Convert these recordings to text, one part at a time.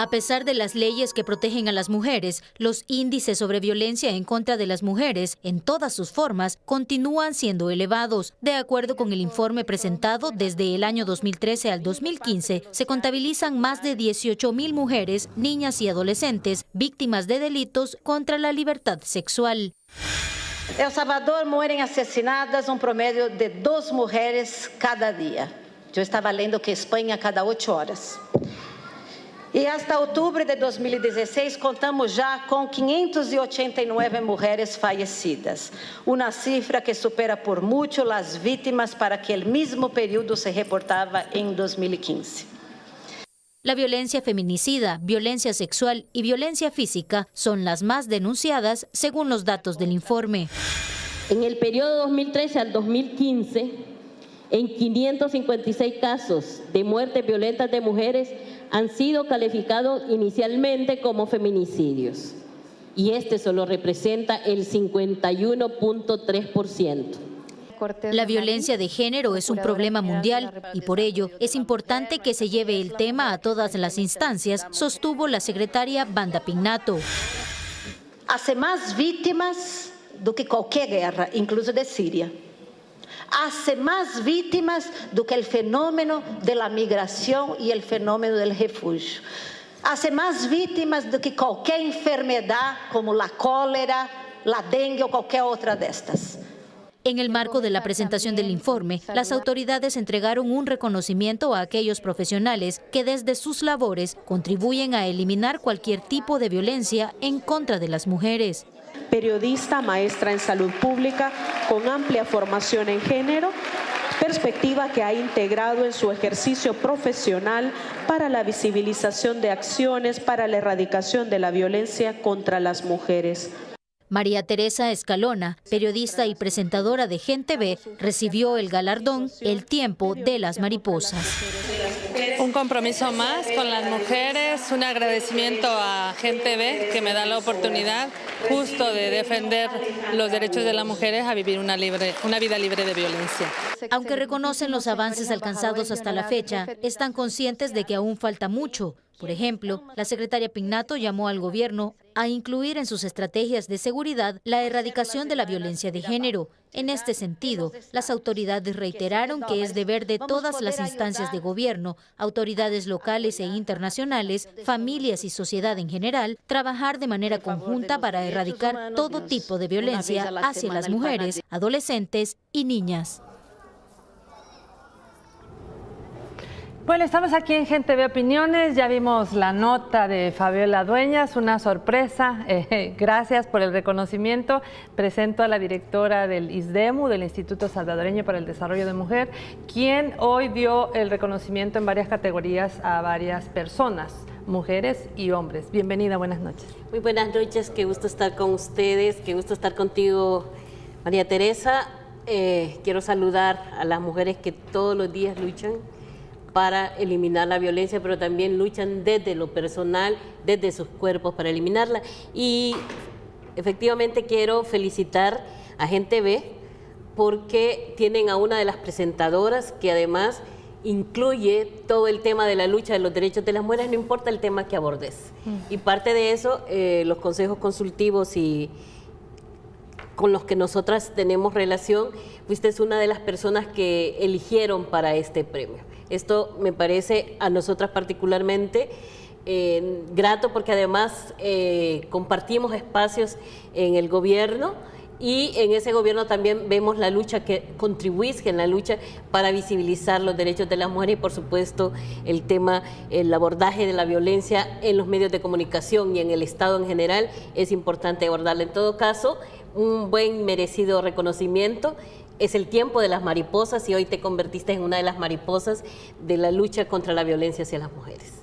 A pesar de las leyes que protegen a las mujeres, los índices sobre violencia en contra de las mujeres, en todas sus formas, continúan siendo elevados. De acuerdo con el informe presentado, desde el año 2013 al 2015, se contabilizan más de 18.000 mujeres, niñas y adolescentes víctimas de delitos contra la libertad sexual. El Salvador mueren asesinadas un promedio de 2 mujeres cada día. Yo estaba leyendo que España cada 8 horas. E hasta outubro de 2016, contamos já com 589 mulheres fallecidas, uma cifra que supera por muito as vítimas para aquele mesmo período se reportava em 2015. La violencia feminicida, violencia sexual y violencia física son las más denunciadas según los datos del informe. En el periodo 2013 al 2015, en 556 casos de muertes violentas de mujeres han sido calificados inicialmente como feminicidios, y este solo representa el 51.3%. La violencia de género es un problema mundial y por ello es importante que se lleve el tema a todas las instancias, sostuvo la secretaria Wanda Pinnato. Hace más víctimas do que cualquier guerra, incluso de Siria. Hace más víctimas do que el fenómeno de la migración y el fenómeno del refugio. Hace más víctimas do que cualquier enfermedad como la cólera, la dengue o cualquier otra de estas. En el marco de la presentación del informe, las autoridades entregaron un reconocimiento a aquellos profesionales que desde sus labores contribuyen a eliminar cualquier tipo de violencia en contra de las mujeres. Periodista, maestra en salud pública, con amplia formación en género, perspectiva que ha integrado en su ejercicio profesional para la visibilización de acciones para la erradicación de la violencia contra las mujeres. María Teresa Escalona, periodista y presentadora de Gente Ve, recibió el galardón El Tiempo de las Mariposas. Un compromiso más con las mujeres, un agradecimiento a Gente Ve que me da la oportunidad justo de defender los derechos de las mujeres a vivir una vida libre de violencia. Aunque reconocen los avances alcanzados hasta la fecha, están conscientes de que aún falta mucho. Por ejemplo, la secretaria Pinnato llamó al gobierno a incluir en sus estrategias de seguridad la erradicación de la violencia de género. En este sentido, las autoridades reiteraron que es deber de todas las instancias de gobierno, autoridades locales e internacionales, familias y sociedad en general, trabajar de manera conjunta para erradicar todo tipo de violencia hacia las mujeres, adolescentes y niñas. Bueno, estamos aquí en Gente Ve Opiniones, ya vimos la nota de Fabiola Dueñas, una sorpresa, gracias por el reconocimiento. Presento a la directora del ISDEMU, del Instituto Salvadoreño para el Desarrollo de Mujer, quien hoy dio el reconocimiento en varias categorías a varias personas, mujeres y hombres. Bienvenida, buenas noches. Muy buenas noches, qué gusto estar con ustedes, qué gusto estar contigo, María Teresa. Quiero saludar a las mujeres que todos los días luchan para eliminar la violencia, pero también luchan desde lo personal, desde sus cuerpos para eliminarla. Y efectivamente quiero felicitar a Gente Ve porque tienen a una de las presentadoras que además incluye todo el tema de la lucha de los derechos de las mujeres, no importa el tema que abordes. Y parte de eso, los consejos consultivos y con los que nosotras tenemos relación, usted es una de las personas que eligieron para este premio. Esto me parece a nosotras particularmente grato porque además compartimos espacios en el gobierno y en ese gobierno también vemos la lucha que contribuís en la lucha para visibilizar los derechos de las mujeres y por supuesto el tema, el abordaje de la violencia en los medios de comunicación y en el Estado en general es importante abordarlo. En todo caso, un buen merecido reconocimiento. Es el tiempo de las mariposas y hoy te convertiste en una de las mariposas de la lucha contra la violencia hacia las mujeres.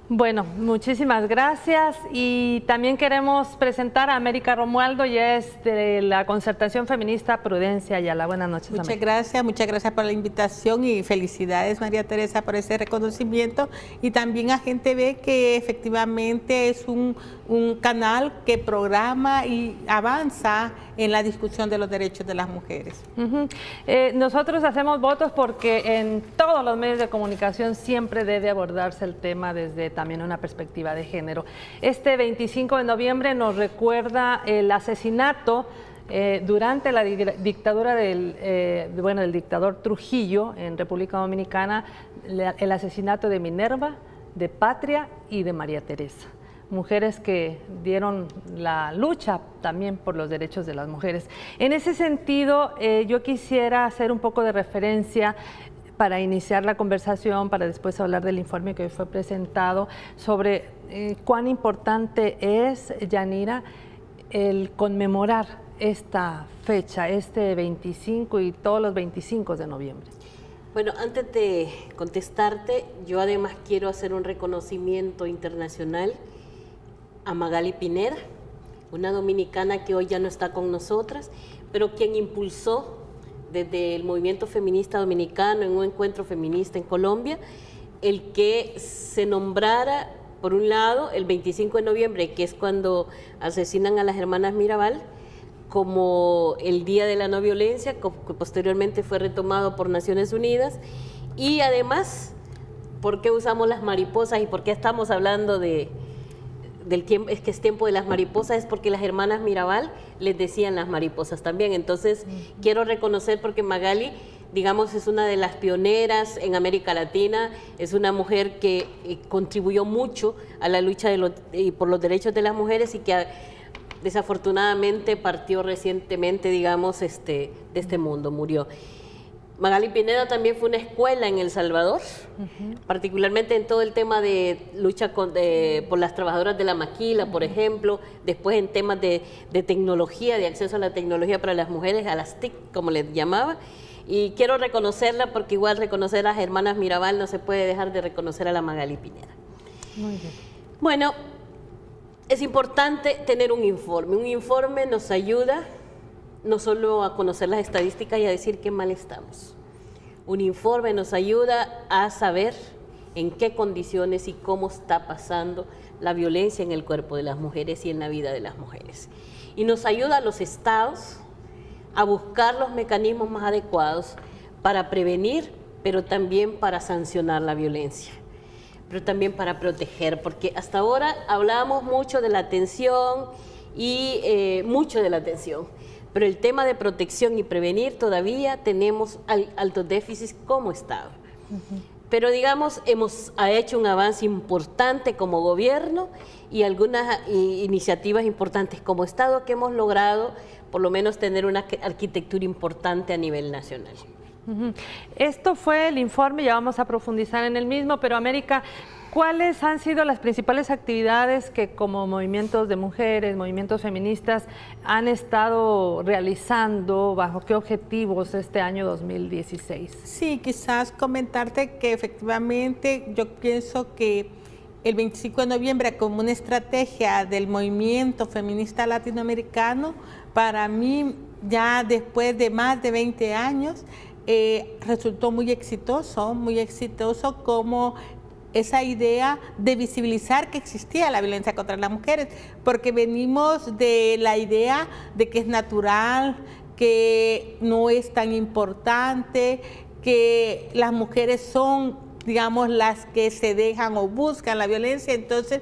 Bueno, muchísimas gracias y también queremos presentar a América Romualdo, ya es de la Concertación Feminista Prudencia Ayala. Buenas noches, muchas América. Muchas gracias por la invitación y felicidades, María Teresa, por ese reconocimiento y también a Gente Ve que efectivamente es un canal que programa y avanza en la discusión de los derechos de las mujeres. Nosotros hacemos votos porque en todos los medios de comunicación siempre debe abordarse el tema desde también una perspectiva de género. Este 25 de noviembre nos recuerda el asesinato durante la dictadura del dictador Trujillo en República Dominicana, el asesinato de Minerva, de Patria y de María Teresa. Mujeres que dieron la lucha también por los derechos de las mujeres. En ese sentido, yo quisiera hacer un poco de referencia para iniciar la conversación, para después hablar del informe que hoy fue presentado, sobre cuán importante es, Yanira, el conmemorar esta fecha, este 25 y todos los 25 de noviembre. Bueno, antes de contestarte, yo además quiero hacer un reconocimiento internacional a Magali Pineda, una dominicana que hoy ya no está con nosotras, pero quien impulsó desde el movimiento feminista dominicano en un encuentro feminista en Colombia, el que se nombrara, por un lado, el 25 de noviembre, que es cuando asesinan a las hermanas Mirabal, como el Día de la No Violencia, que posteriormente fue retomado por Naciones Unidas, y además, ¿por qué usamos las mariposas y por qué estamos hablando del tiempo? Es que es tiempo de las mariposas, es porque las hermanas Mirabal les decían las mariposas también. Entonces, quiero reconocer, porque Magali, digamos, es una de las pioneras en América Latina, es una mujer que contribuyó mucho a la lucha por los derechos de las mujeres y que desafortunadamente partió recientemente, digamos, de este mundo, murió. Magali Pineda también fue una escuela en El Salvador, particularmente en todo el tema de lucha por las trabajadoras de la maquila, por ejemplo, después en temas de tecnología, de acceso a la tecnología para las mujeres, a las TIC, como les llamaba, y quiero reconocerla porque igual reconocer a las hermanas Mirabal no se puede dejar de reconocer a la Magali Pineda. Muy bien. Bueno, es importante tener un informe. Un informe nos ayuda no solo a conocer las estadísticas y a decir qué mal estamos. Un informe nos ayuda a saber en qué condiciones y cómo está pasando la violencia en el cuerpo de las mujeres y en la vida de las mujeres. Y nos ayuda a los estados a buscar los mecanismos más adecuados para prevenir, pero también para sancionar la violencia, pero también para proteger, porque hasta ahora hablábamos mucho de la atención y pero el tema de protección y prevenir todavía tenemos altos déficits como Estado. Pero digamos, hemos hecho un avance importante como gobierno y algunas iniciativas importantes como Estado que hemos logrado por lo menos tener una arquitectura importante a nivel nacional. Esto fue el informe, ya vamos a profundizar en el mismo, pero América, ¿cuáles han sido las principales actividades que como movimientos de mujeres, movimientos feministas han estado realizando, bajo qué objetivos este año 2016? Sí, quizás comentarte que efectivamente yo pienso que el 25 de noviembre como una estrategia del movimiento feminista latinoamericano, para mí ya después de más de 20 años, resultó muy exitoso como esa idea de visibilizar que existía la violencia contra las mujeres, porque venimos de la idea de que es natural, que no es tan importante, que las mujeres son, digamos, las que se dejan o buscan la violencia. Entonces,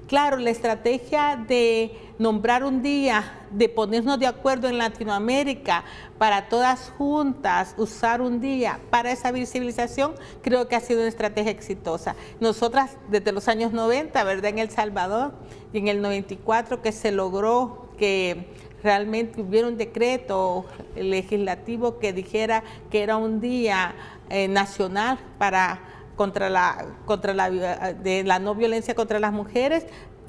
claro, la estrategia de nombrar un día, de ponernos de acuerdo en Latinoamérica para todas juntas usar un día para esa visibilización, creo que ha sido una estrategia exitosa. Nosotras desde los años 90, ¿verdad?, en El Salvador, y en el 94 que se logró que realmente hubiera un decreto legislativo que dijera que era un día nacional contra la no violencia contra las mujeres.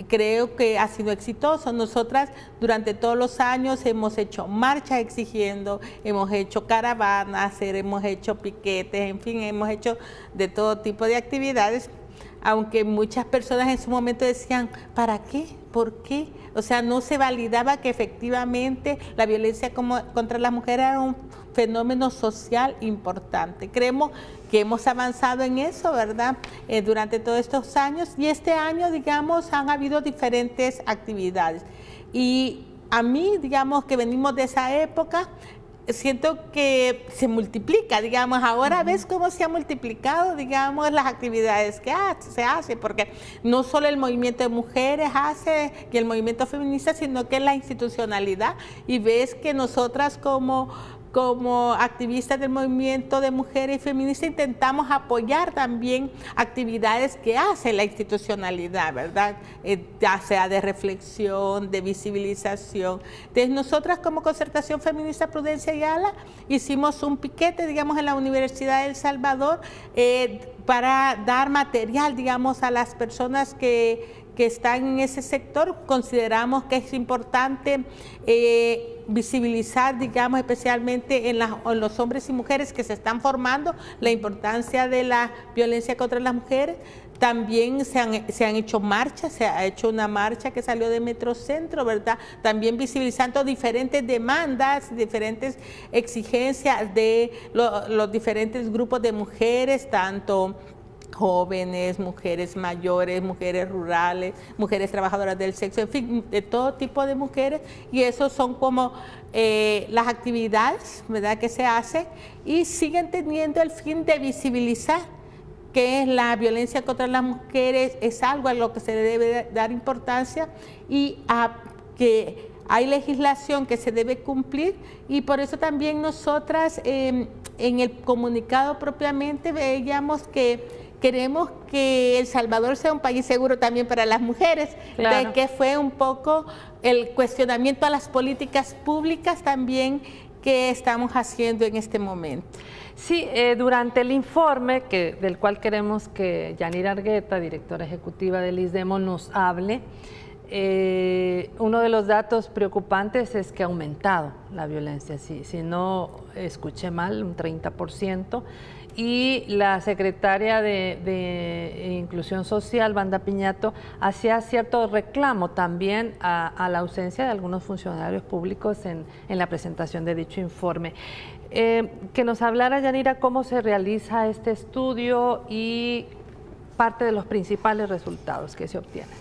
Creo que ha sido exitoso. Nosotras durante todos los años hemos hecho marchas exigiendo, hemos hecho caravanas, hemos hecho piquetes, en fin, hemos hecho de todo tipo de actividades, aunque muchas personas en su momento decían, ¿para qué? ¿Por qué? O sea, no se validaba que efectivamente la violencia contra las mujeres era un fenómeno social importante. Creemos que hemos avanzado en eso, ¿verdad?, durante todos estos años, y este año, digamos, han habido diferentes actividades. Y a mí, digamos, que venimos de esa época, siento que se multiplica, digamos, ahora ves cómo se ha multiplicado, digamos, las actividades que se hace, porque no solo el movimiento de mujeres hace y el movimiento feminista, sino que la institucionalidad, y ves que nosotras como activistas del movimiento de mujeres y feministas intentamos apoyar también actividades que hace la institucionalidad, ¿verdad? Ya sea de reflexión, de visibilización. Entonces nosotras como Concertación Feminista Prudencia Ayala hicimos un piquete, digamos, en la Universidad de El Salvador para dar material, digamos, a las personas que están en ese sector. Consideramos que es importante visibilizar, digamos, especialmente en los hombres y mujeres que se están formando, la importancia de la violencia contra las mujeres. También se han hecho marchas, se ha hecho una marcha que salió de Metrocentro, ¿verdad? También visibilizando diferentes demandas, diferentes exigencias de los diferentes grupos de mujeres, tanto jóvenes, mujeres mayores, mujeres rurales, mujeres trabajadoras del sexo, en fin, de todo tipo de mujeres, y eso son como las actividades, ¿verdad?, que se hacen y siguen teniendo el fin de visibilizar que la violencia contra las mujeres es algo a lo que se le debe dar importancia y a que hay legislación que se debe cumplir, y por eso también nosotras en el comunicado propiamente veíamos que queremos que El Salvador sea un país seguro también para las mujeres, claro, de que fue un poco el cuestionamiento a las políticas públicas también que estamos haciendo en este momento. Sí, durante el informe del cual queremos que Yanira Argueta, directora ejecutiva del ISDEMO, nos hable, uno de los datos preocupantes es que ha aumentado la violencia, si no escuché mal, un 30%, y la secretaria de Inclusión Social, Wanda Piñato, hacía cierto reclamo también a la ausencia de algunos funcionarios públicos en la presentación de dicho informe. Que nos hablara, Yanira, cómo se realiza este estudio y parte de los principales resultados que se obtienen.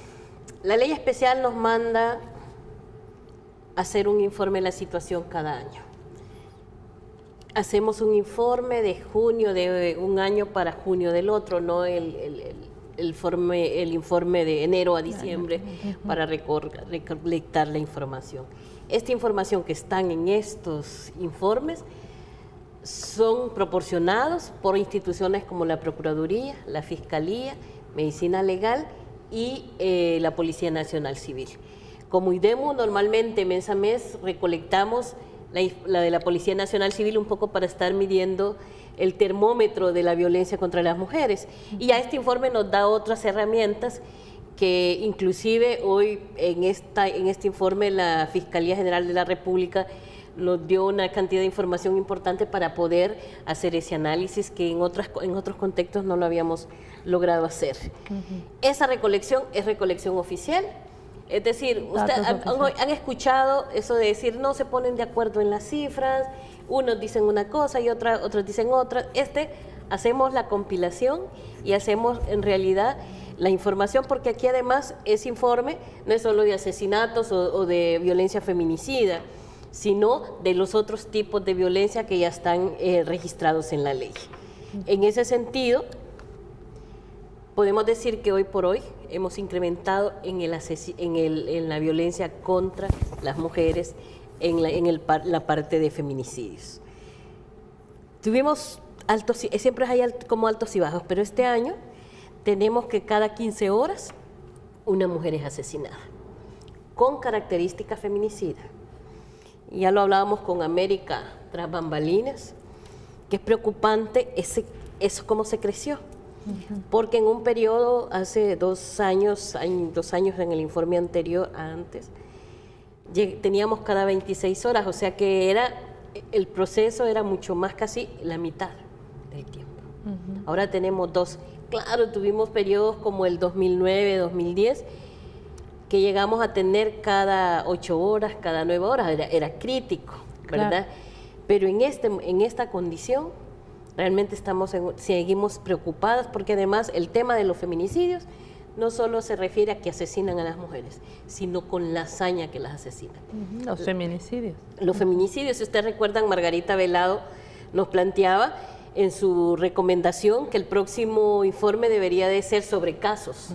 La ley especial nos manda hacer un informe de la situación cada año. Hacemos un informe de junio de un año para junio del otro, no el informe de enero a diciembre para recolectar la información. Esta información que están en estos informes son proporcionados por instituciones como la Procuraduría, la Fiscalía, Medicina Legal y la Policía Nacional Civil. Como ISDEMO, normalmente mes a mes recolectamos la de la Policía Nacional Civil un poco para estar midiendo el termómetro de la violencia contra las mujeres. Y ya este informe nos da otras herramientas que inclusive hoy en este informe la Fiscalía General de la República nos dio una cantidad de información importante para poder hacer ese análisis que en otros contextos no lo habíamos logrado hacer. Esa recolección es recolección oficial. Es decir, ustedes han escuchado eso de decir no se ponen de acuerdo en las cifras, unos dicen una cosa y otros dicen otra. Hacemos la compilación y hacemos en realidad la información, porque aquí además ese informe no es solo de asesinatos o de violencia feminicida, sino de los otros tipos de violencia que ya están registrados en la ley. En ese sentido, podemos decir que hoy por hoy hemos incrementado en la violencia contra las mujeres en la parte de feminicidios. Tuvimos siempre hay como altos y bajos, pero este año tenemos que cada 15 horas una mujer es asesinada con característica feminicida. Ya lo hablábamos con América tras bambalinas, que es preocupante eso cómo se creció. Porque en un periodo, hace 2 años en el informe anterior, teníamos cada 26 horas, o sea que el proceso era mucho más, casi la mitad del tiempo. Ahora tenemos 2. Claro, tuvimos periodos como el 2009, 2010, que llegamos a tener cada 8 horas, cada 9 horas, era crítico, ¿verdad? Claro. Pero en esta condición, realmente seguimos preocupadas, porque además el tema de los feminicidios no solo se refiere a que asesinan a las mujeres, sino con la hazaña que las asesinan. Los feminicidios. Los feminicidios, si ustedes recuerdan, Margarita Velado nos planteaba en su recomendación que el próximo informe debería de ser sobre casos,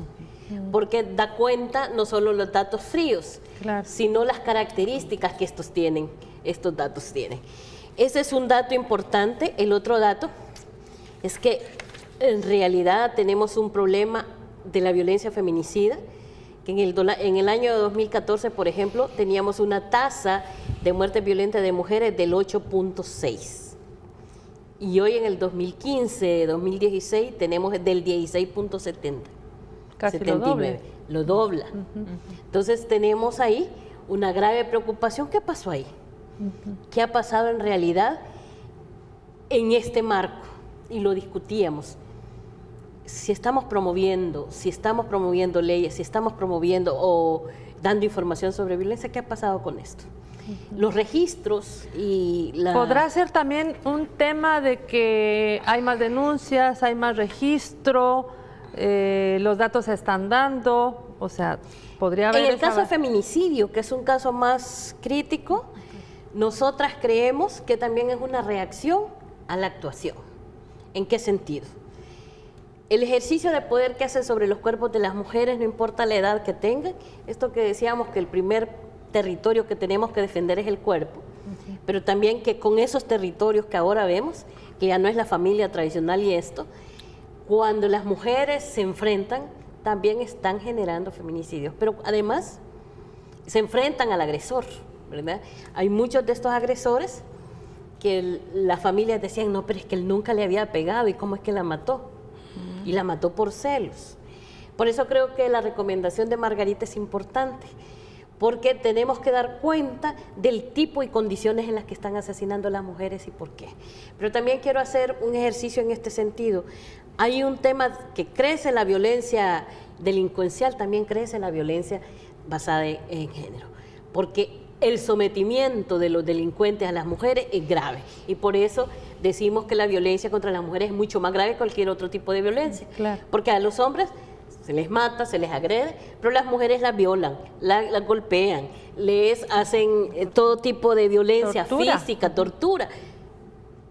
porque da cuenta no solo los datos fríos, sino las características que estos datos tienen. Ese es un dato importante. El otro dato es que en realidad tenemos un problema de la violencia feminicida, que en el año 2014, por ejemplo, teníamos una tasa de muerte violenta de mujeres del 8.6. Y hoy en el 2015, 2016, tenemos del 16.70. Casi 79. Lo dobla. Entonces tenemos ahí una grave preocupación. ¿Qué pasó ahí? ¿Qué ha pasado en realidad en este marco? Y lo discutíamos. Si estamos promoviendo leyes, si estamos promoviendo o dando información sobre violencia, ¿qué ha pasado con esto? Los registros y ¿Podrá ser también un tema de que hay más denuncias, hay más registro, los datos se están dando? O sea, podría haber... En el caso de feminicidio, que es un caso más crítico, nosotras creemos que también es una reacción a la actuación. ¿En qué sentido? El ejercicio de poder que hacen sobre los cuerpos de las mujeres, no importa la edad que tengan, esto que decíamos que el primer territorio que tenemos que defender es el cuerpo, pero también que con esos territorios que ahora vemos, que ya no es la familia tradicional y esto, cuando las mujeres se enfrentan, también están generando feminicidios, pero además se enfrentan al agresor, ¿verdad? Hay muchos de estos agresores que las familias decían, no, pero es que él nunca le había pegado, ¿y cómo es que la mató? Y la mató por celos. Por eso creo que la recomendación de Margarita es importante, porque tenemos que dar cuenta del tipo y condiciones en las que están asesinando a las mujeres y por qué. Pero también quiero hacer un ejercicio en este sentido. Hay un tema que crece la violencia delincuencial, también crece la violencia basada en género, porque el sometimiento de los delincuentes a las mujeres es grave y por eso decimos que la violencia contra las mujeres es mucho más grave que cualquier otro tipo de violencia, porque a los hombres se les mata, se les agrede, pero las mujeres las violan, las golpean, les hacen todo tipo de violencia física, tortura.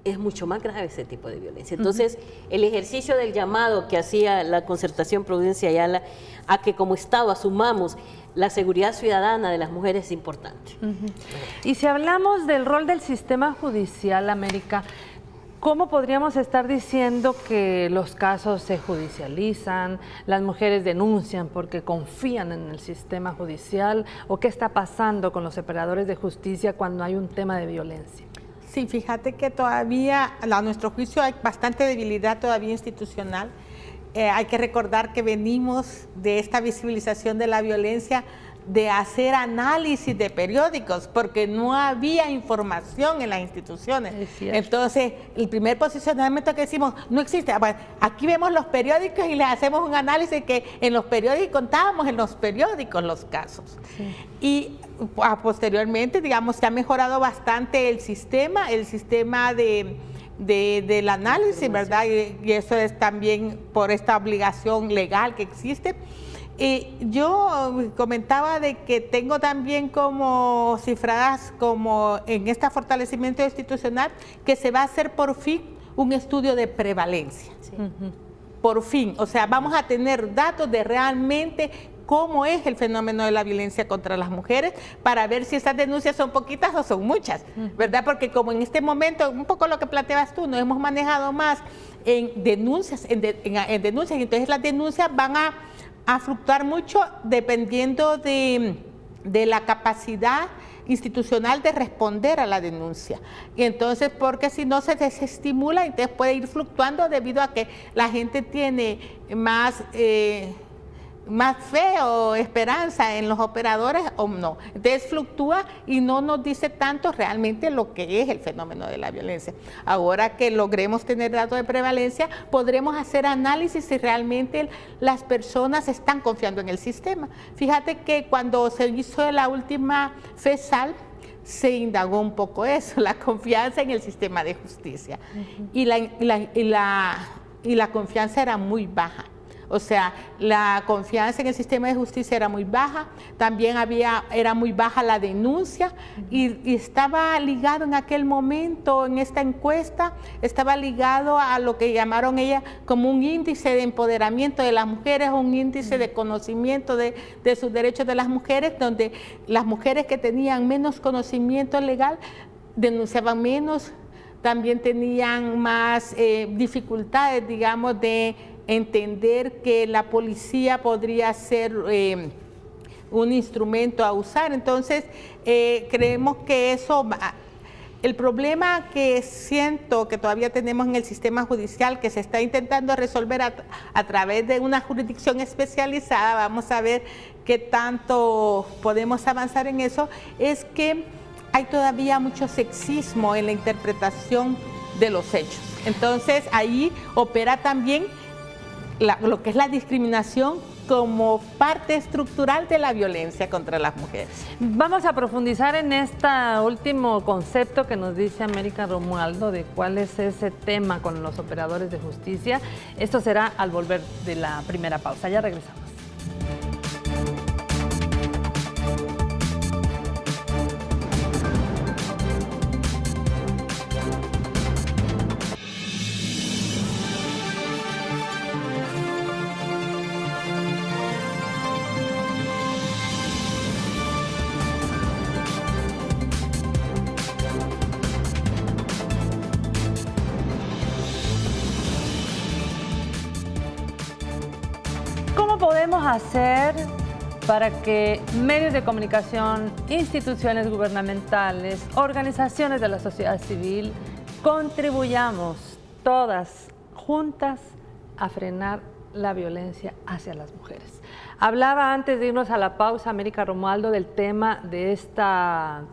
Es mucho más grave ese tipo de violencia. Entonces, el ejercicio del llamado que hacía la Concertación Prudencia Ayala a que como Estado asumamos la seguridad ciudadana de las mujeres es importante. Y si hablamos del rol del sistema judicial, América, ¿cómo podríamos estar diciendo que los casos se judicializan, las mujeres denuncian porque confían en el sistema judicial? ¿O qué está pasando con los operadores de justicia cuando hay un tema de violencia? Sí, fíjate que todavía, a nuestro juicio, hay bastante debilidad todavía institucional. Hay que recordar que venimos de esta visibilización de la violencia, de hacer análisis de periódicos, porque no había información en las instituciones. Entonces, el primer posicionamiento que decimos, no existe. Bueno, aquí vemos los periódicos y les hacemos un análisis que en los periódicos, contábamos en los periódicos los casos. Y posteriormente, digamos, se ha mejorado bastante el sistema del análisis, ¿verdad? Y eso es también por esta obligación legal que existe. Yo comentaba de que tengo también como cifradas, como en este fortalecimiento institucional, que se va a hacer por fin un estudio de prevalencia. Por fin, o sea, vamos a tener datos de realmente cómo es el fenómeno de la violencia contra las mujeres, para ver si estas denuncias son poquitas o son muchas, ¿verdad? Porque como en este momento, un poco lo que planteabas tú, nos hemos manejado más en denuncias, en denuncias, y entonces las denuncias van a fluctuar mucho dependiendo de la capacidad institucional de responder a la denuncia. Y entonces, porque si no se desestimula, entonces puede ir fluctuando debido a que la gente tiene más fe o esperanza en los operadores o no. Entonces fluctúa y no nos dice tanto realmente lo que es el fenómeno de la violencia. Ahora que logremos tener datos de prevalencia, podremos hacer análisis si realmente las personas están confiando en el sistema. Fíjate que cuando se hizo la última FESAL, se indagó un poco eso, la confianza en el sistema de justicia. Y la confianza era muy baja. O sea, la confianza en el sistema de justicia era muy baja, también era muy baja la denuncia y estaba ligado en aquel momento, en esta encuesta, estaba ligado a lo que llamaron ella como un índice de empoderamiento de las mujeres, un índice de conocimiento de sus derechos de las mujeres, donde las mujeres que tenían menos conocimiento legal denunciaban menos, también tenían más dificultades, digamos, de entender que la policía podría ser un instrumento a usar. Entonces, creemos que eso, el problema que siento que todavía tenemos en el sistema judicial, que se está intentando resolver a través de una jurisdicción especializada, vamos a ver qué tanto podemos avanzar en eso, es que hay todavía mucho sexismo en la interpretación de los hechos. Entonces, ahí opera también lo que es la discriminación como parte estructural de la violencia contra las mujeres. Vamos a profundizar en este último concepto que nos dice América Romualdo de cuál es ese tema con los operadores de justicia. Esto será al volver de la primera pausa. Ya regresamos. ¿Podemos hacer para que medios de comunicación, instituciones gubernamentales, organizaciones de la sociedad civil, contribuyamos todas juntas a frenar la violencia hacia las mujeres? Hablaba antes de irnos a la pausa, América Romualdo, del tema de este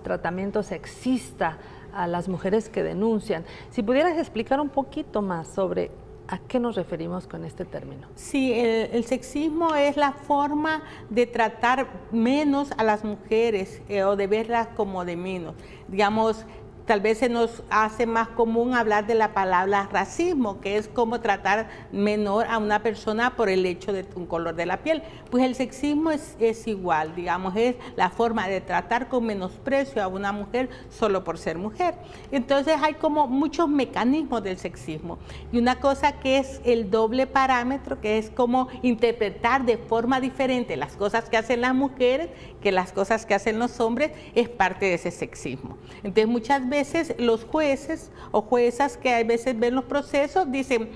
tratamiento sexista a las mujeres que denuncian. Si pudieras explicar un poquito más sobre ¿a qué nos referimos con este término? Sí, el sexismo es la forma de tratar menos a las mujeres o de verlas como de menos. Digamos, tal vez se nos hace más común hablar de la palabra racismo, que es como tratar menor a una persona por el hecho de un color de la piel. Pues el sexismo es igual, digamos, es la forma de tratar con menosprecio a una mujer solo por ser mujer. Entonces hay como muchos mecanismos del sexismo. Y una cosa que es el doble parámetro, que es como interpretar de forma diferente las cosas que hacen las mujeres que las cosas que hacen los hombres, es parte de ese sexismo. Entonces muchas veces los jueces o juezas que a veces ven los procesos dicen,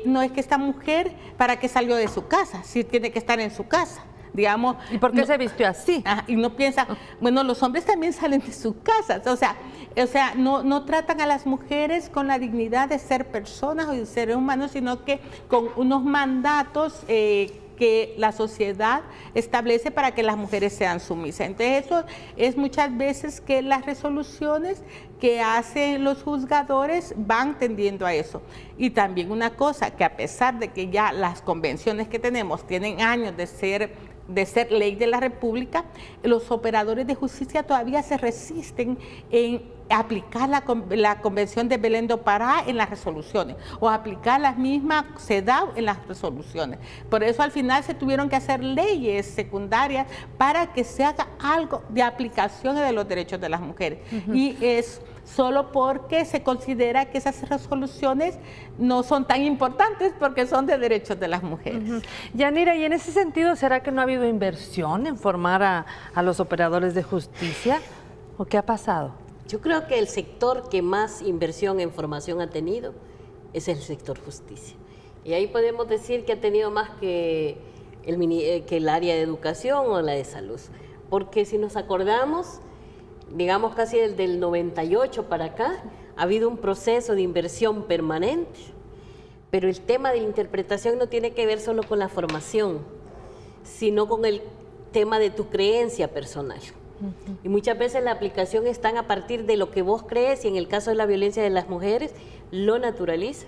no es que esta mujer, ¿para qué salió de su casa? Si tiene que estar en su casa. Digamos, ¿y por qué se vistió así? Y no piensa, bueno, los hombres también salen de sus casas, o sea, no tratan a las mujeres con la dignidad de ser personas o de seres humanos, sino que con unos mandatos que la sociedad establece para que las mujeres sean sumisas. Entonces eso es muchas veces que las resoluciones que hacen los juzgadores van tendiendo a eso. Y también una cosa, que a pesar de que ya las convenciones que tenemos tienen años de ser ley de la República, los operadores de justicia todavía se resisten en aplicar la Convención de Belén do Pará en las resoluciones o aplicar las mismas CEDAW en las resoluciones. Por eso al final se tuvieron que hacer leyes secundarias para que se haga algo de aplicación de los derechos de las mujeres. Y es solo porque se considera que esas resoluciones no son tan importantes porque son de derechos de las mujeres. Yanira, y en ese sentido, ¿será que no ha habido inversión en formar a los operadores de justicia? ¿O qué ha pasado? Yo creo que el sector que más inversión en formación ha tenido es el sector justicia. Y ahí podemos decir que ha tenido más que el área de educación o la de salud. Porque si nos acordamos, digamos casi desde el 98 para acá, ha habido un proceso de inversión permanente, pero el tema de la interpretación no tiene que ver solo con la formación, sino con el tema de tu creencia personal. Y muchas veces la aplicación está a partir de lo que vos crees, y en el caso de la violencia de las mujeres, lo naturaliza.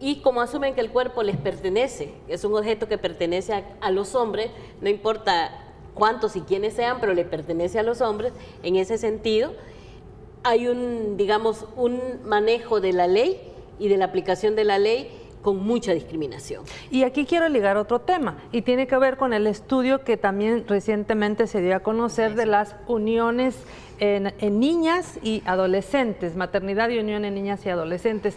Y como asumen que el cuerpo les pertenece, es un objeto que pertenece a los hombres, no importa cuántos y quiénes sean, pero le pertenece a los hombres, en ese sentido, hay un manejo de la ley y de la aplicación de la ley con mucha discriminación. Y aquí quiero ligar otro tema, y tiene que ver con el estudio que también recientemente se dio a conocer de las uniones en niñas y adolescentes, maternidad y unión en niñas y adolescentes,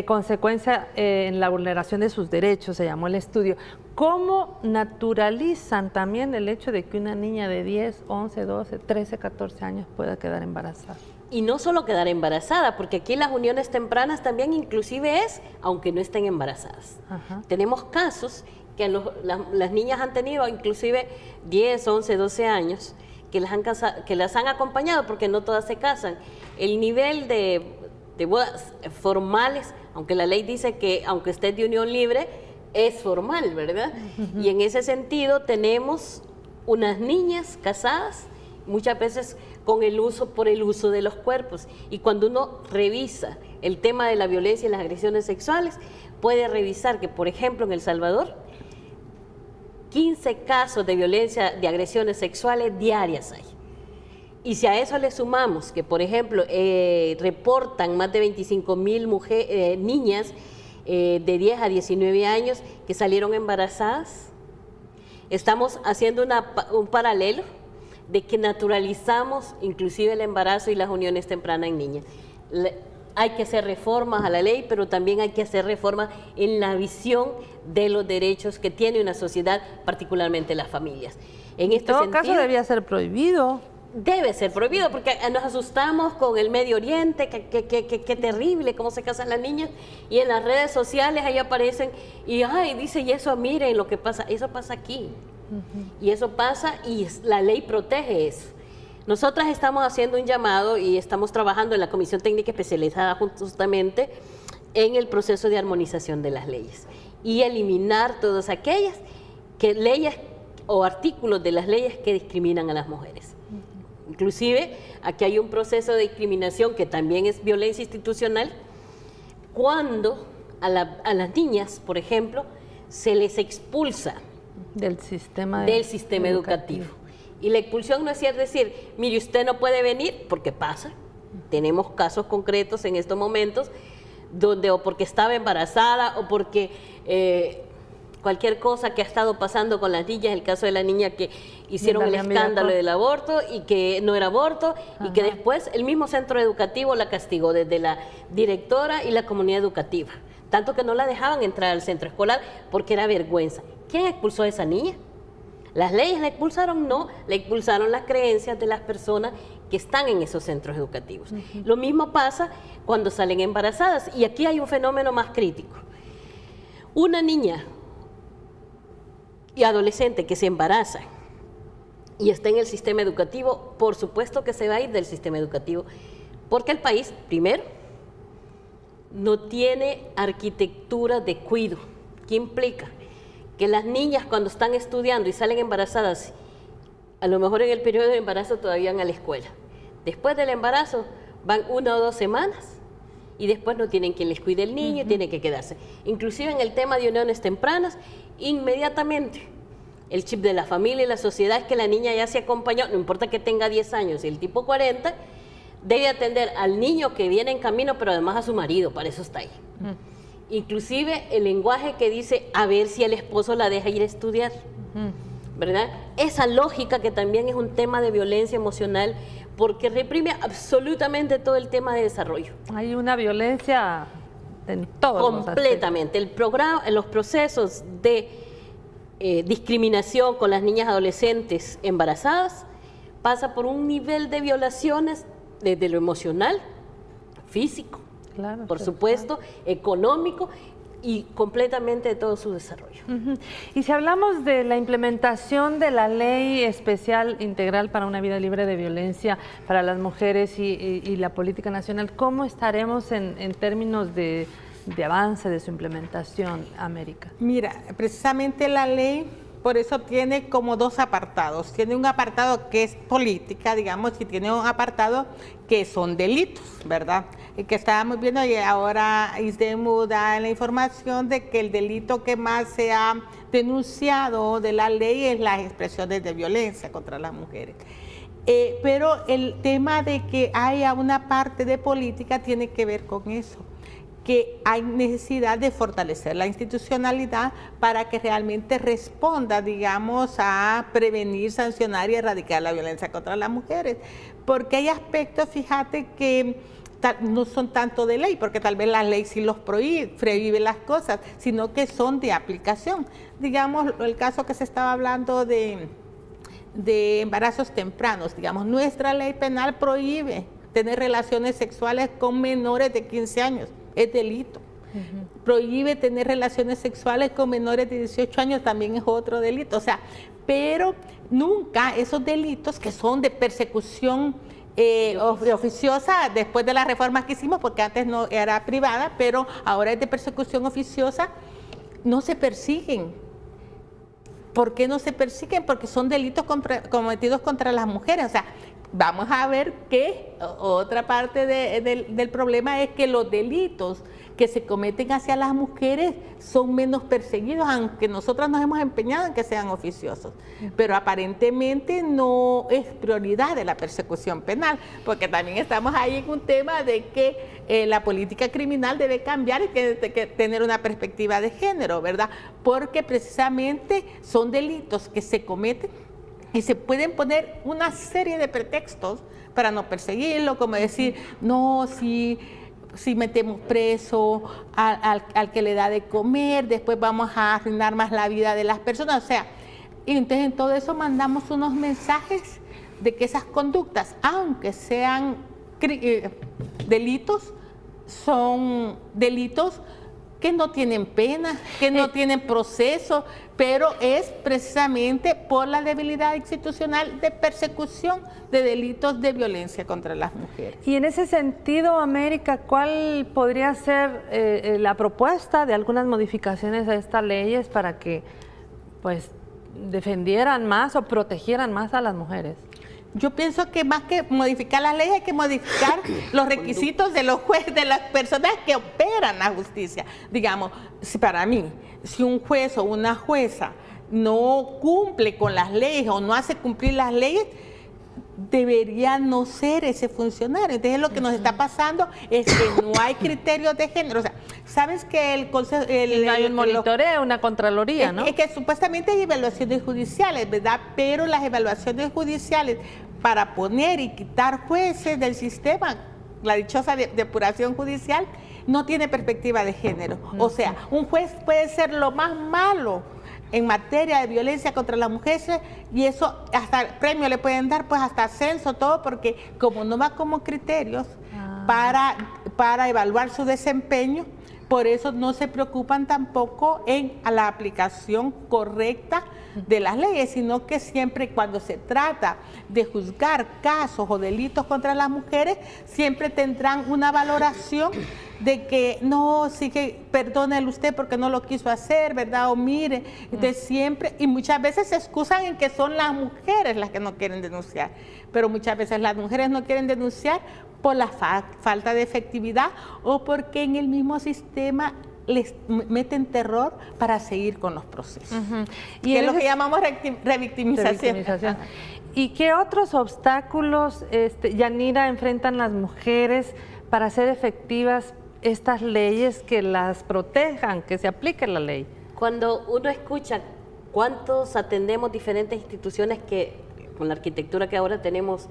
consecuencia en la vulneración de sus derechos, se llamó el estudio. ¿Cómo naturalizan también el hecho de que una niña de 10, 11, 12, 13, 14 años pueda quedar embarazada? Y no solo quedar embarazada, porque aquí las uniones tempranas también inclusive es, aunque no estén embarazadas. Ajá. Tenemos casos que las niñas han tenido inclusive 10, 11, 12 años, que las han acompañado, porque no todas se casan. El nivel de bodas formales, aunque la ley dice que aunque estés de unión libre, es formal, ¿verdad? Uh-huh. Y en ese sentido tenemos unas niñas casadas, muchas veces por el uso de los cuerpos. Y cuando uno revisa el tema de la violencia y las agresiones sexuales, puede revisar que, por ejemplo, en El Salvador, 15 casos de violencia, de agresiones sexuales diarias hay. Y si a eso le sumamos que, por ejemplo, reportan más de 25,000 niñas de 10 a 19 años que salieron embarazadas, estamos haciendo un paralelo de que naturalizamos inclusive el embarazo y las uniones tempranas en niñas. Hay que hacer reformas a la ley, pero también hay que hacer reformas en la visión de los derechos que tiene una sociedad, particularmente las familias. En todo caso debía ser prohibido. Debe ser prohibido, porque nos asustamos con el Medio Oriente, que terrible, cómo se casan las niñas, y en las redes sociales ahí aparecen, y dice, y eso, miren lo que pasa, eso pasa aquí. Y eso pasa y la ley protege eso. Nosotras estamos haciendo un llamado y estamos trabajando en la Comisión Técnica Especializada justamente en el proceso de armonización de las leyes y eliminar todas aquellas leyes o artículos de las leyes que discriminan a las mujeres. Inclusive aquí hay un proceso de discriminación que también es violencia institucional, cuando a las niñas, por ejemplo, se les expulsa del sistema educativo. Y la expulsión no es decir, mire, usted no puede venir, porque pasa. Tenemos casos concretos en estos momentos donde o porque estaba embarazada o porque cualquier cosa que ha estado pasando con las niñas, el caso de la niña que hicieron el escándalo del aborto y que no era aborto. Ajá. Y que después el mismo centro educativo la castigó, desde la directora y la comunidad educativa, tanto que no la dejaban entrar al centro escolar porque era vergüenza. ¿Quién expulsó a esa niña? ¿Las leyes la expulsaron? No, la expulsaron las creencias de las personas que están en esos centros educativos. Uh-huh. Lo mismo pasa cuando salen embarazadas, y aquí hay un fenómeno más crítico. Una niña y adolescente que se embaraza y está en el sistema educativo, por supuesto que se va a ir del sistema educativo, porque el país, primero, no tiene arquitectura de cuidado. ¿Qué implica? Que las niñas, cuando están estudiando y salen embarazadas, a lo mejor en el periodo de embarazo todavía van a la escuela. Después del embarazo van 1 o 2 semanas y después no tienen quien les cuide el niño, tienen que quedarse. Inclusive en el tema de uniones tempranas, inmediatamente el chip de la familia y la sociedad es que la niña ya se acompañó, no importa que tenga 10 años y el tipo 40, debe atender al niño que viene en camino, pero además a su marido, para eso está ahí. Inclusive el lenguaje que dice a ver si el esposo la deja ir a estudiar, ¿verdad? Esa lógica que también es un tema de violencia emocional, porque reprime absolutamente todo el tema de desarrollo. Hay una violencia en todos completamente. El programa, en los procesos de discriminación con las niñas adolescentes embarazadas pasa por un nivel de violaciones desde lo emocional, físico, claro, por supuesto, económico y completamente de todo su desarrollo. Y si hablamos de la implementación de la Ley Especial Integral para una Vida Libre de Violencia para las Mujeres y la política nacional, ¿cómo estaremos en términos de avance de su implementación, América? Mira, precisamente la ley por eso tiene como 2 apartados. Tiene un apartado que es política, digamos, y tiene un apartado que son delitos, ¿verdad? Y que estábamos viendo, y ahora ISDEMU da la información de que el delito que más se ha denunciado de la ley es las expresiones de violencia contra las mujeres. Pero el tema de que haya una parte de política tiene que ver con eso, que hay necesidad de fortalecer la institucionalidad para que realmente responda, digamos, a prevenir, sancionar y erradicar la violencia contra las mujeres. Porque hay aspectos, fíjate, que no son tanto de ley, porque tal vez la ley sí los prohíbe las cosas, sino que son de aplicación. Digamos, el caso que se estaba hablando de embarazos tempranos, digamos, nuestra ley penal prohíbe tener relaciones sexuales con menores de 15 años, es delito. Prohíbe tener relaciones sexuales con menores de 18 años, también es otro delito. O sea, pero nunca esos delitos que son de persecución oficiosa, después de las reformas que hicimos, porque antes no era privada, pero ahora es de persecución oficiosa, no se persiguen. ¿Por qué no se persiguen? Porque son delitos cometidos contra las mujeres. O sea, vamos a ver que otra parte del problema es que los delitos que se cometen hacia las mujeres son menos perseguidos, aunque nosotras nos hemos empeñado en que sean oficiosos. Pero aparentemente no es prioridad de la persecución penal, porque también estamos ahí en un tema de que la política criminal debe cambiar y que tener una perspectiva de género, ¿verdad? Porque precisamente son delitos que se cometen y se pueden poner una serie de pretextos para no perseguirlo, como decir, no, si metemos preso al que le da de comer, después vamos a arruinar más la vida de las personas. O sea, y entonces en todo eso mandamos unos mensajes de que esas conductas, aunque sean delitos, son delitos que no tienen pena, que no tienen proceso, pero es precisamente por la debilidad institucional de persecución de delitos de violencia contra las mujeres. Y en ese sentido, América, ¿cuál podría ser la propuesta de algunas modificaciones a estas leyes para que pues defendieran más o protegieran más a las mujeres? Yo pienso que más que modificar las leyes hay que modificar los requisitos de los jueces, de las personas que operan la justicia. Digamos, para mí, si un juez o una jueza no cumple con las leyes o no hace cumplir las leyes, debería no ser ese funcionario. Entonces lo que nos está pasando es que no hay criterios de género. O sea, sabes que el consejo... no hay un monitoreo, una contraloría, ¿no? Es que supuestamente hay evaluaciones judiciales, ¿verdad? Pero las evaluaciones judiciales para poner y quitar jueces del sistema, la dichosa depuración judicial, no tiene perspectiva de género. O sea, un juez puede ser lo más malo en materia de violencia contra las mujeres y eso hasta premio le pueden dar, pues hasta ascenso, todo, porque como no va como criterios para evaluar su desempeño, por eso no se preocupan tampoco en la aplicación correcta de las leyes, sino que siempre cuando se trata de juzgar casos o delitos contra las mujeres, siempre tendrán una valoración de que no, sí que perdónele usted porque no lo quiso hacer, ¿verdad? O mire, de siempre, y muchas veces se excusan en que son las mujeres las que no quieren denunciar, pero muchas veces las mujeres no quieren denunciar por la falta de efectividad o porque en el mismo sistema les meten terror para seguir con los procesos. Y que es lo que llamamos revictimización. ¿Y qué otros obstáculos, Yanira, enfrentan las mujeres para hacer efectivas estas leyes que las protejan, que se aplique la ley? Cuando uno escucha cuántos atendemos diferentes instituciones que con la arquitectura que ahora tenemos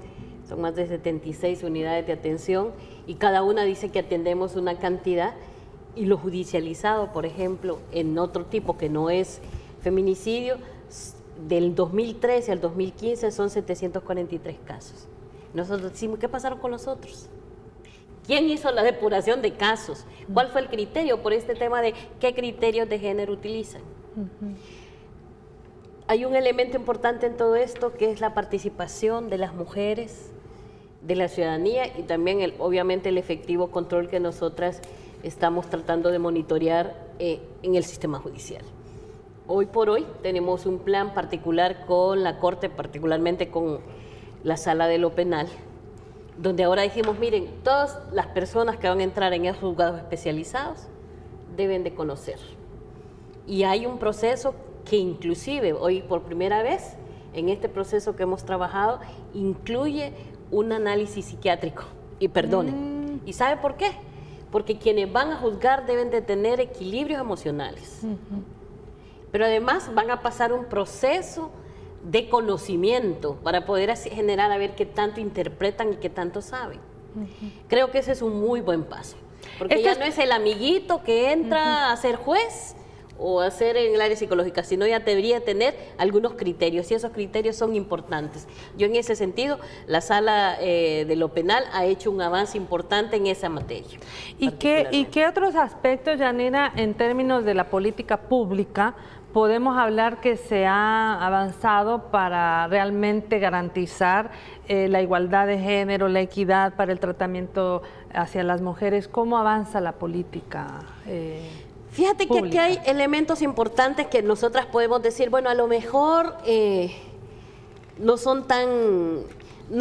son más de 76 unidades de atención y cada una dice que atendemos una cantidad, y lo judicializado, por ejemplo, en otro tipo que no es feminicidio, del 2013 al 2015 son 743 casos. Nosotros decimos, ¿qué pasaron con los otros? ¿Quién hizo la depuración de casos? ¿Cuál fue el criterio por este tema de qué criterios de género utilizan? Hay un elemento importante en todo esto que es la participación de las mujeres, de la ciudadanía y también obviamente el efectivo control que nosotras estamos tratando de monitorear en el sistema judicial. Hoy por hoy tenemos un plan particular con la Corte, particularmente con la Sala de lo Penal, donde ahora dijimos, miren, todas las personas que van a entrar en esos juzgados especializados deben de conocer. Y hay un proceso que inclusive hoy por primera vez, en este proceso que hemos trabajado, incluye un análisis psiquiátrico. Y perdone. ¿Y sabe por qué? porque quienes van a juzgar deben de tener equilibrios emocionales. Pero además van a pasar un proceso de conocimiento para poder así generar a ver qué tanto interpretan y qué tanto saben. Creo que ese es un muy buen paso, porque ya no es el amiguito que entra a ser juez o a ser en el área psicológica, sino ya debería tener algunos criterios, y esos criterios son importantes. Yo en ese sentido, la Sala de lo Penal ha hecho un avance importante en esa materia. ¿Y qué otros aspectos, Yanira, en términos de la política pública, podemos hablar que se ha avanzado para realmente garantizar la igualdad de género, la equidad para el tratamiento hacia las mujeres? ¿Cómo avanza la política Fíjate pública? Que aquí hay elementos importantes que nosotras podemos decir, bueno, a lo mejor no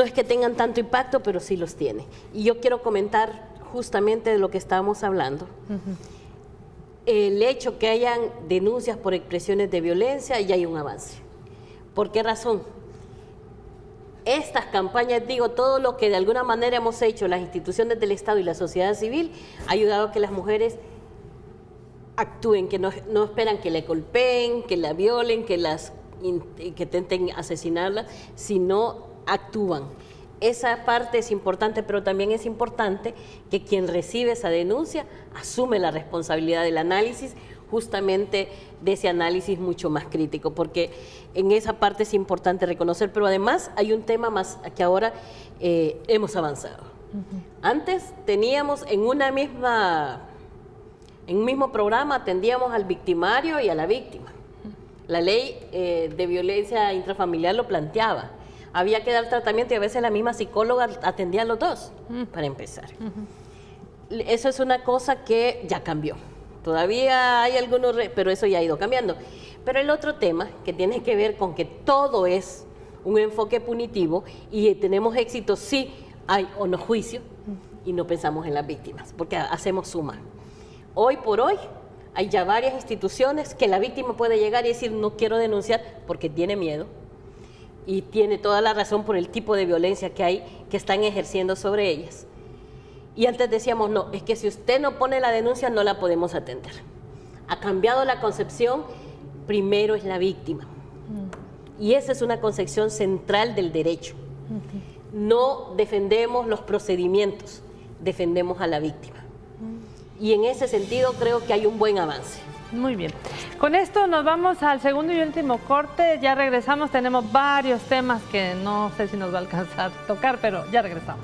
es que tengan tanto impacto, pero sí los tiene. Y yo quiero comentar justamente de lo que estábamos hablando. El hecho que hayan denuncias por expresiones de violencia, ya hay un avance. ¿Por qué razón? Estas campañas, digo, todo lo que de alguna manera hemos hecho, las instituciones del Estado y la sociedad civil, ha ayudado a que las mujeres actúen, que no esperan que le golpeen, que la violen, que intenten asesinarla, sino actúan. Esa parte es importante, pero también es importante que quien recibe esa denuncia asume la responsabilidad del análisis, justamente de ese análisis mucho más crítico, porque en esa parte es importante reconocer, pero además hay un tema más que ahora hemos avanzado. Antes teníamos en un mismo programa atendíamos al victimario y a la víctima. La ley de violencia intrafamiliar lo planteaba. Había que dar tratamiento y a veces la misma psicóloga atendía a los dos, para empezar. Eso es una cosa que ya cambió. Todavía hay algunos, pero eso ya ha ido cambiando. Pero el otro tema que tiene que ver con que todo es un enfoque punitivo y tenemos éxito si hay o no juicio y no pensamos en las víctimas, porque hacemos suma. Hoy por hoy hay ya varias instituciones que la víctima puede llegar y decir no quiero denunciar porque tiene miedo. Y tiene toda la razón por el tipo de violencia que hay, que están ejerciendo sobre ellas. Y antes decíamos, no, es que si usted no pone la denuncia, no la podemos atender. Ha cambiado la concepción, primero es la víctima. Y esa es una concepción central del derecho. No defendemos los procedimientos, defendemos a la víctima. Y en ese sentido creo que hay un buen avance. Muy bien. Con esto nos vamos al segundo y último corte. Ya regresamos. Tenemos varios temas que no sé si nos va a alcanzar a tocar, pero ya regresamos.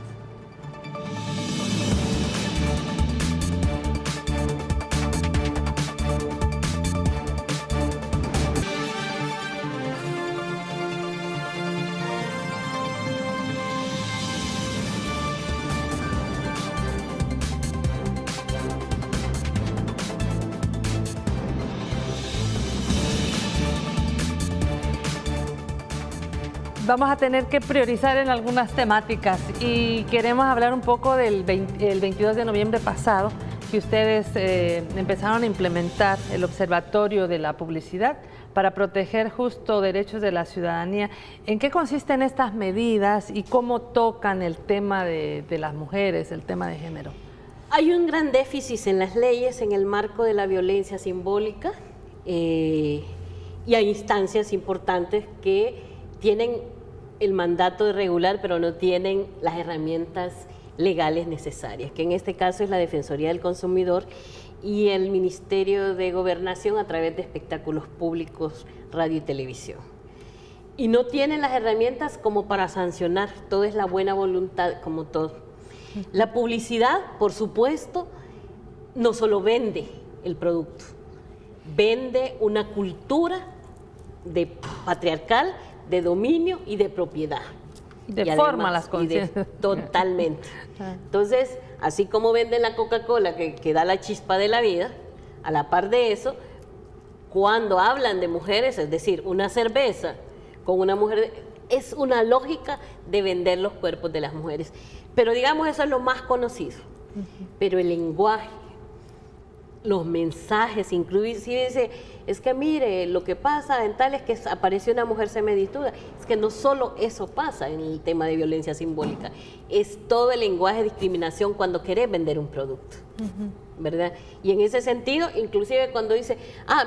Vamos a tener que priorizar en algunas temáticas y queremos hablar un poco del 22 de noviembre pasado, que ustedes empezaron a implementar el Observatorio de la Publicidad para proteger justo derechos de la ciudadanía. ¿En qué consisten estas medidas y cómo tocan el tema de las mujeres, el tema de género? Hay un gran déficit en las leyes en el marco de la violencia simbólica y hay instancias importantes que tienen el mandato de regular, pero no tienen las herramientas legales necesarias, que en este caso es la Defensoría del Consumidor y el Ministerio de Gobernación a través de espectáculos públicos, radio y televisión. Y no tienen las herramientas como para sancionar, todo es la buena voluntad, como todo. La publicidad, por supuesto, no solo vende el producto, vende una cultura patriarcal, de dominio y de propiedad. Deforma las conciencias. Totalmente. Entonces, así como venden la Coca-Cola que da la chispa de la vida, a la par de eso, cuando hablan de mujeres, es decir, una cerveza con una mujer, es una lógica de vender los cuerpos de las mujeres. Pero digamos, eso es lo más conocido. Pero el lenguaje, los mensajes, inclusive dice, es que mire, lo que pasa en tal es que apareció una mujer semidesnuda. Es que no solo eso pasa en el tema de violencia simbólica, es todo el lenguaje de discriminación cuando querés vender un producto, ¿verdad? Y en ese sentido, inclusive cuando dice,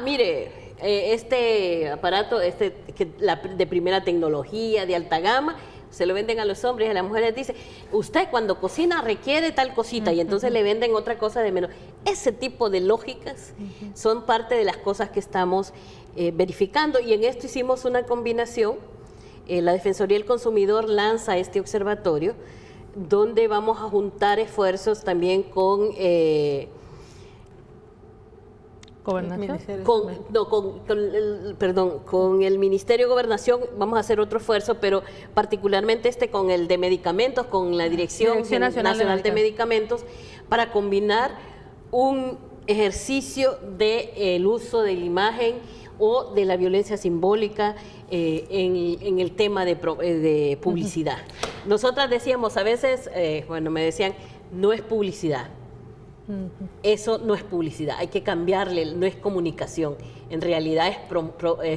mire, este aparato de primera tecnología, de alta gama, se lo venden a los hombres y a las mujeres dice, usted cuando cocina requiere tal cosita y entonces le venden otra cosa de menos. Ese tipo de lógicas son parte de las cosas que estamos verificando y en esto hicimos una combinación. La Defensoría del Consumidor lanza este observatorio donde vamos a juntar esfuerzos también con... con el Ministerio de Gobernación vamos a hacer otro esfuerzo, pero particularmente con el de medicamentos, con la Dirección Nacional de Medicamentos, para combinar un ejercicio del uso de la imagen o de la violencia simbólica en el tema de publicidad. Nosotras decíamos a veces, me decían, no es publicidad. Eso no es publicidad, hay que cambiarle, no es comunicación, en realidad es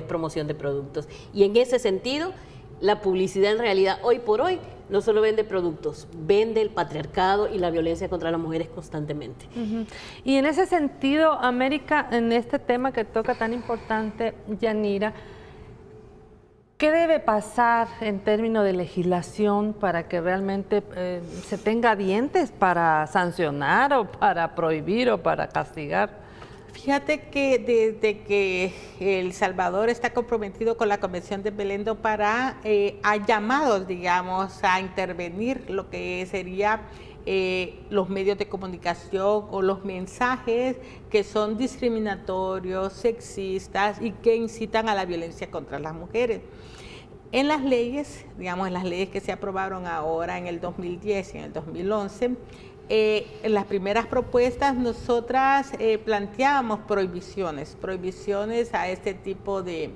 promoción de productos. Y en ese sentido, la publicidad en realidad hoy por hoy no solo vende productos, vende el patriarcado y la violencia contra las mujeres constantemente. Y en ese sentido, América, en este tema que toca tan importante, Yanira, ¿qué debe pasar en términos de legislación para que realmente se tenga dientes para sancionar o para prohibir o para castigar? Fíjate que desde que El Salvador está comprometido con la Convención de Belém do Pará, ha llamado, digamos, a intervenir lo que sería los medios de comunicación o los mensajes que son discriminatorios, sexistas y que incitan a la violencia contra las mujeres. En las leyes, digamos, en las leyes que se aprobaron ahora en el 2010 y en el 2011, en las primeras propuestas nosotras planteábamos prohibiciones a este tipo de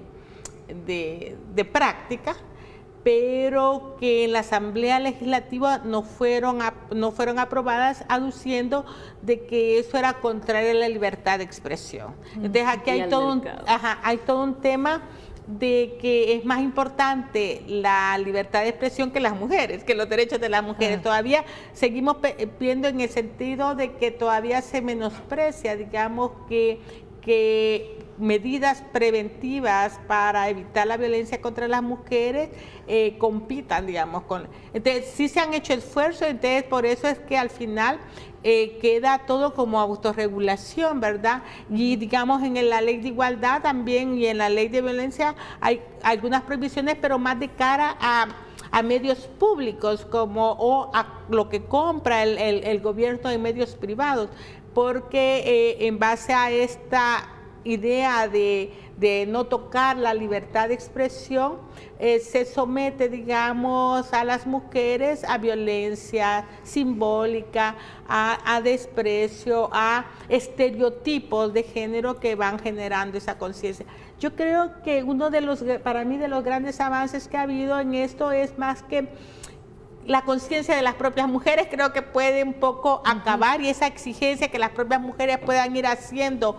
práctica, pero que en la Asamblea Legislativa no fueron aprobadas, aduciendo de que eso era contrario a la libertad de expresión. Entonces aquí hay todo un tema de que es más importante la libertad de expresión que las mujeres, que los derechos de las mujeres. Todavía seguimos viendo en el sentido de que todavía se menosprecia, digamos, que medidas preventivas para evitar la violencia contra las mujeres compitan, digamos, con... Entonces, sí se han hecho esfuerzos, entonces por eso es que al final queda todo como autorregulación, ¿verdad? Y digamos en la ley de igualdad también y en la ley de violencia hay algunas prohibiciones, pero más de cara a medios públicos o a lo que compra el gobierno en medios privados, porque en base a esta idea de no tocar la libertad de expresión, se somete, digamos, a las mujeres a violencia simbólica, a desprecio, a estereotipos de género que van generando esa conciencia. Yo creo que para mí, de los grandes avances que ha habido en esto es más que la conciencia de las propias mujeres, creo que puede un poco acabar, y esa exigencia que las propias mujeres puedan ir haciendo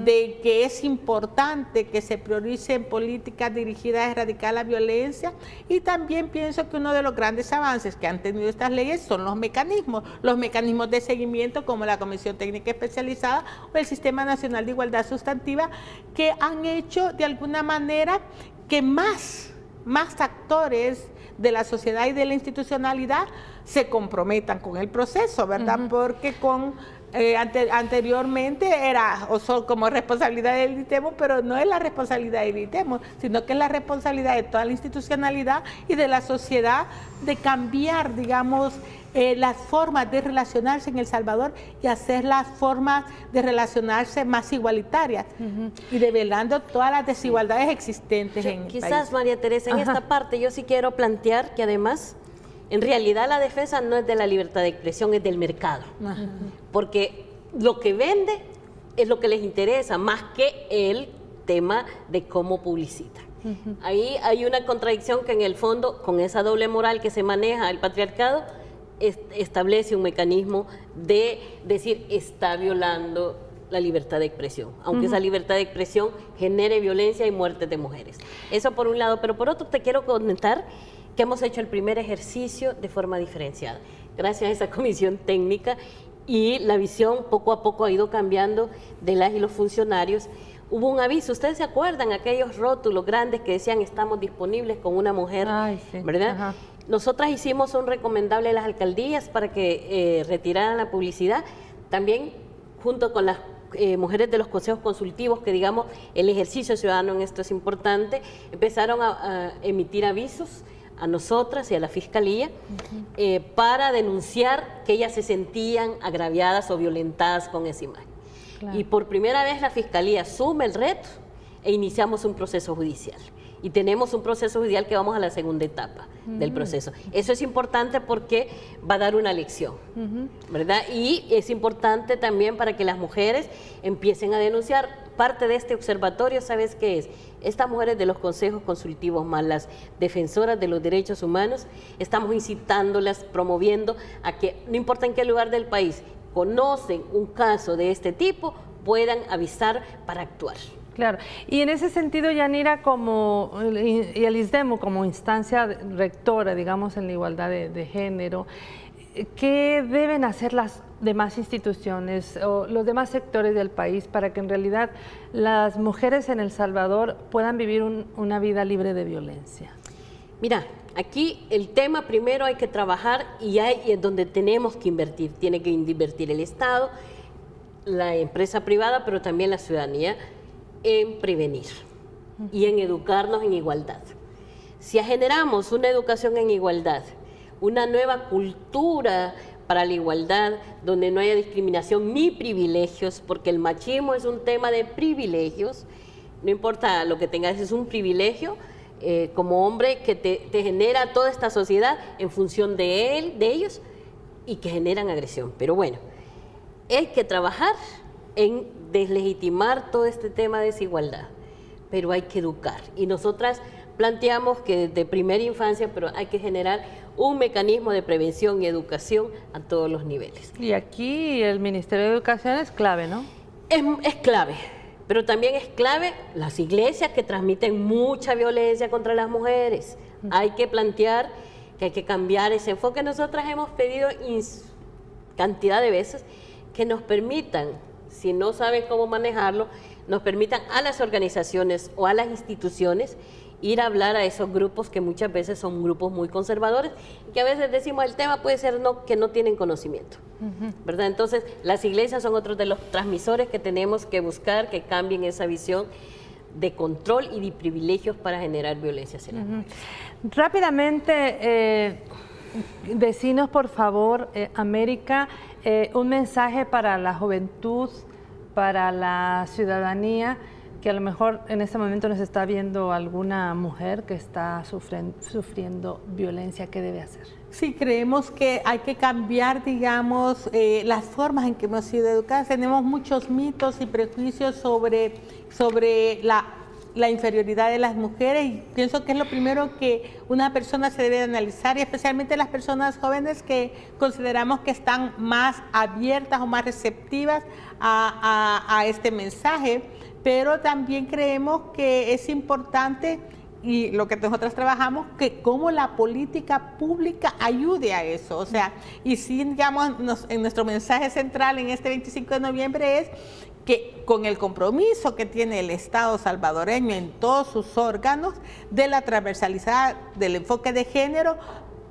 de que es importante que se prioricen políticas dirigidas a erradicar la violencia. Y también pienso que uno de los grandes avances que han tenido estas leyes son los mecanismos de seguimiento, como la Comisión Técnica Especializada o el Sistema Nacional de Igualdad Sustantiva, que han hecho de alguna manera que más actores de la sociedad y de la institucionalidad se comprometan con el proceso, ¿verdad? Porque anteriormente era como responsabilidad del INTEMO, pero no es la responsabilidad del INTEMO, sino que es la responsabilidad de toda la institucionalidad y de la sociedad de cambiar, digamos, las formas de relacionarse en El Salvador y hacer las formas de relacionarse más igualitarias y develando todas las desigualdades existentes en el país. Quizás, María Teresa, en esta parte yo sí quiero plantear que además, en realidad la defensa no es de la libertad de expresión, es del mercado. Porque lo que vende es lo que les interesa, más que el tema de cómo publicita. Ahí hay una contradicción que en el fondo, con esa doble moral que se maneja el patriarcado, establece un mecanismo de decir está violando la libertad de expresión, aunque esa libertad de expresión genere violencia y muertes de mujeres. Eso por un lado, pero por otro te quiero comentar que hemos hecho el primer ejercicio de forma diferenciada, gracias a esa comisión técnica, y la visión poco a poco ha ido cambiando de las y los funcionarios. Hubo un aviso, ¿ustedes se acuerdan? Aquellos rótulos grandes que decían estamos disponibles con una mujer, sí, ¿verdad? Ajá. Nosotras hicimos un recomendable a las alcaldías para que retiraran la publicidad, también junto con las mujeres de los consejos consultivos, que digamos el ejercicio ciudadano en esto es importante, empezaron a emitir avisos a nosotras y a la Fiscalía para denunciar que ellas se sentían agraviadas o violentadas con esa imagen. Claro. Y por primera vez la Fiscalía asume el reto e iniciamos un proceso judicial. Y tenemos un proceso judicial que vamos a la segunda etapa del proceso. Eso es importante porque va a dar una lección, ¿verdad? Y es importante también para que las mujeres empiecen a denunciar. Parte de este observatorio, ¿sabes qué es? Estas mujeres de los consejos consultivos más las defensoras de los derechos humanos, estamos incitándolas, promoviendo a que, no importa en qué lugar del país, conocen un caso de este tipo, puedan avisar para actuar. Claro, y en ese sentido, Yanira, y el ISDEMU como instancia rectora, digamos, en la igualdad de género, ¿qué deben hacer las demás instituciones o los demás sectores del país para que en realidad las mujeres en El Salvador puedan vivir una vida libre de violencia? Mira, aquí el tema primero hay que trabajar y es donde tenemos que invertir. Tiene que invertir el Estado, la empresa privada, pero también la ciudadanía, en prevenir y en educarnos en igualdad. Si generamos una educación en igualdad, una nueva cultura para la igualdad, donde no haya discriminación ni privilegios, porque el machismo es un tema de privilegios, no importa lo que tengas, es un privilegio como hombre que te genera toda esta sociedad en función de ellos y que generan agresión. Pero bueno, hay que trabajar en deslegitimar todo este tema de desigualdad, pero hay que educar. Y nosotras planteamos que desde primera infancia, pero hay que generar un mecanismo de prevención y educación a todos los niveles. Y aquí el Ministerio de Educación es clave, ¿no? Es clave, pero también es clave las iglesias que transmiten mucha violencia contra las mujeres. Hay que plantear que hay que cambiar ese enfoque. Nosotras hemos pedido cantidad de veces que nos permitan, si no saben cómo manejarlo, nos permitan a las organizaciones o a las instituciones ir a hablar a esos grupos que muchas veces son grupos muy conservadores y que a veces decimos el tema puede ser que no tienen conocimiento, ¿verdad? Entonces las iglesias son otros de los transmisores que tenemos que buscar que cambien esa visión de control y de privilegios para generar violencia hacia las mujeres. Rápidamente, decinos por favor, América, un mensaje para la juventud, para la ciudadanía, que a lo mejor en este momento nos está viendo alguna mujer que está sufriendo violencia. ¿Qué debe hacer? Sí, creemos que hay que cambiar, digamos, las formas en que hemos sido educadas. Tenemos muchos mitos y prejuicios sobre la inferioridad de las mujeres y pienso que es lo primero que una persona se debe de analizar, y especialmente las personas jóvenes que consideramos que están más abiertas o más receptivas a este mensaje, pero también creemos que es importante, y lo que nosotros trabajamos, que cómo la política pública ayude a eso. O sea, y sí, digamos, en nuestro mensaje central en este 25 de noviembre es que con el compromiso que tiene el Estado salvadoreño en todos sus órganos de la transversalidad del enfoque de género,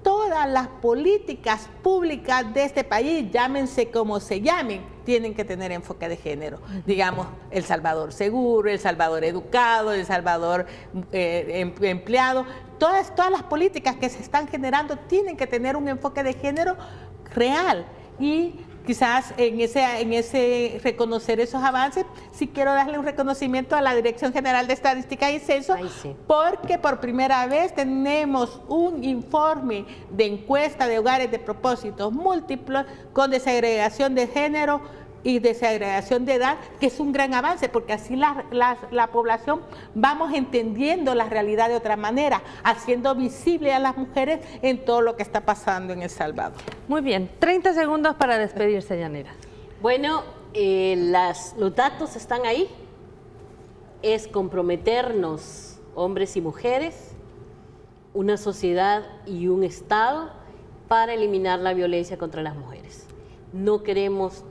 todas las políticas públicas de este país, llámense como se llamen, tienen que tener enfoque de género. Digamos, El Salvador Seguro, El Salvador Educado, El Salvador Empleado, todas las políticas que se están generando tienen que tener un enfoque de género real. Y quizás en ese reconocer esos avances, sí quiero darle un reconocimiento a la Dirección General de Estadística y Censo, porque por primera vez tenemos un informe de encuesta de hogares de propósitos múltiples con desagregación de género y desagregación de edad, que es un gran avance, porque así la población vamos entendiendo la realidad de otra manera, haciendo visible a las mujeres en todo lo que está pasando en El Salvador. Muy bien, 30 segundos para despedirse, Yanira. Bueno, los datos están ahí. Es comprometernos, hombres y mujeres, una sociedad y un Estado, para eliminar la violencia contra las mujeres. No queremos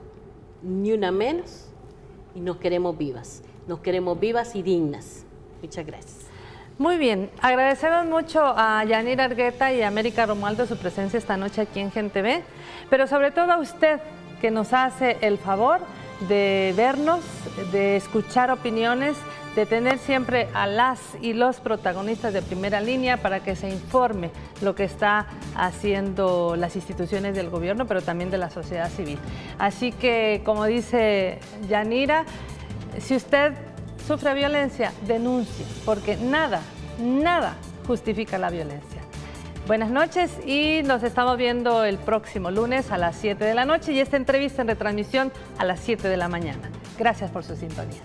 ni una menos y nos queremos vivas y dignas. Muchas gracias. Muy bien, agradecemos mucho a Yanira Argueta y a América Romualdo su presencia esta noche aquí en Gente Ve, pero sobre todo a usted que nos hace el favor de vernos, de escuchar opiniones, de tener siempre a las y los protagonistas de primera línea para que se informe lo que está haciendo las instituciones del gobierno, pero también de la sociedad civil. Así que, como dice Yanira, si usted sufre violencia, denuncie, porque nada justifica la violencia. Buenas noches y nos estamos viendo el próximo lunes a las 7 de la noche y esta entrevista en retransmisión a las 7 de la mañana. Gracias por su sintonía.